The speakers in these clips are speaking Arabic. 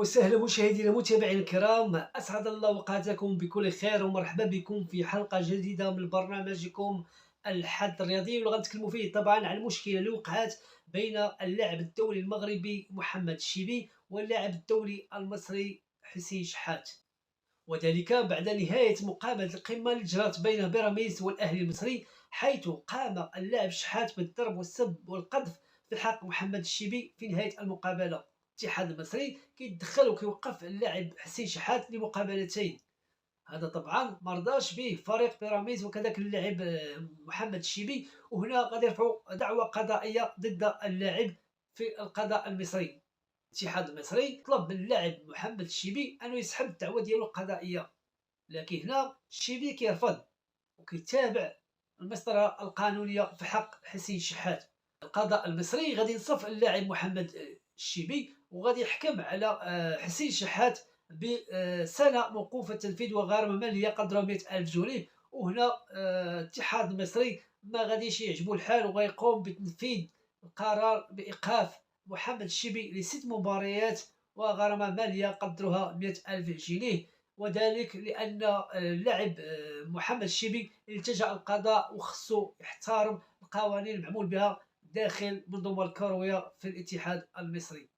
وسهلا مشاهدينا المتابعين الكرام، أسعد الله أوقاتكم بكل خير ومرحبا بكم في حلقة جديدة من برنامجكم الحد الرياضي، واللي غنتكلموا فيه طبعا عن المشكلة اللي وقعت بين اللاعب الدولي المغربي محمد الشيبي واللاعب الدولي المصري حسين شحات، وذلك بعد نهاية مقابلة القمة اللي جرت بين بيراميدز والأهلي المصري، حيث قام اللاعب شحات بالضرب والسب والقذف في حق محمد الشيبي. في نهاية المقابلة الاتحاد المصري كيتدخل وكيوقف اللاعب حسين شحات لمقابلتين. هذا طبعا مرضاش به فريق بيراميدز وكذلك اللاعب محمد الشيبي، وهنا غادي يرفعوا دعوى قضائية ضد اللاعب في القضاء المصري. الاتحاد المصري طلب من اللاعب محمد الشيبي انه يسحب الدعوه ديالو القضائيه، لكن هنا الشيبي كيرفض وكيتابع المسطره القانونيه في حق حسين شحات. القضاء المصري غادي ينصف اللاعب محمد الشيبي وغادي يحكم على حسين شحات بسنه موقوفه التنفيذ وغرامه ماليه قدرها 100,000 جنيه. وهنا الاتحاد المصري ما غاديش يعجبو الحال وغيقوم بتنفيذ القرار بايقاف محمد الشيبي ل6 مباريات وغرامة مالية قدرها 100,000 جنيه، وذلك لأن اللاعب محمد الشيبي التجأ القضاء وخصو يحترم القوانين المعمول بها داخل المنظومة الكروية في الاتحاد المصري.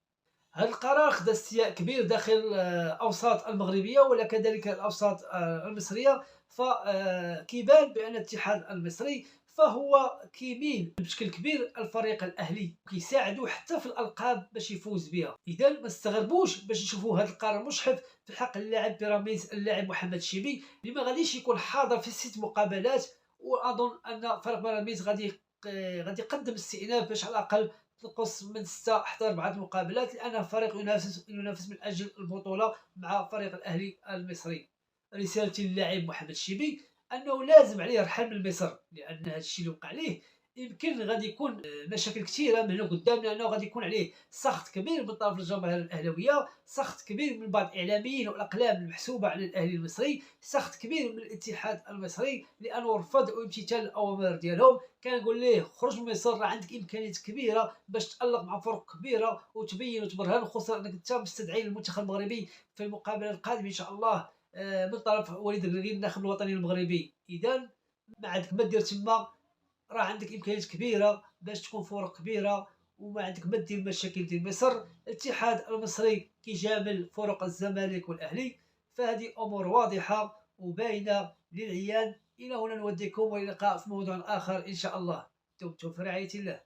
هذا القرار خدا استياء كبير داخل الأوساط المغربية ولا كذلك الأوساط المصرية، فكيبان بأن الاتحاد المصري فهو كيميل بشكل كبير الفريق الاهلي وكيساعدو حتى في الالقاب باش يفوز بها. اذا ما استغربوش باش نشوفوا هذا القرار مشحف في حق اللاعب بيراميدز اللاعب محمد الشيبي اللي ما غاديش يكون حاضر في 6 مقابلات. واظن ان فريق بيراميدز غادي يقدم استئناف باش على الاقل تنقص من 6 حتى 4 مقابلات، لانه فريق ينافس من اجل البطوله مع فريق الاهلي المصري. رسالتي للاعب محمد الشيبي انه لازم عليه يرحل من مصر، لان هذا الشيء اللي وقع ليه يمكن غادي يكون مشاكل كثيره من هنا قدام، لانه غادي يكون عليه سخط كبير من طرف الجماهير الاهلاويه، سخط كبير من بعض الاعلاميين والاقلام المحسوبه على الاهلي المصري، سخط كبير من الاتحاد المصري لانه رفض امتثال الاوامر ديالهم. كنقول ليه خرج من مصر، راه عندك امكانيات كبيره باش تالق مع فرق كبيره وتبين وتبرهن، خصوصا انك انت مستدعي المنتخب المغربي في المقابله القادمه ان شاء الله من طرف وليد الركراكي الناخب الوطني المغربي. اذا ما عندك ما دير تما، راه عندك امكانيات كبيره باش تكون فرق كبيره وما عندك ما دير مشاكل ديال مصر. الاتحاد المصري كيجامل فرق الزمالك والاهلي، فهذه امور واضحه وباينه للعيان. الى هنا نوديكم والى اللقاء في موضوع اخر ان شاء الله. دمتم في رعايه الله.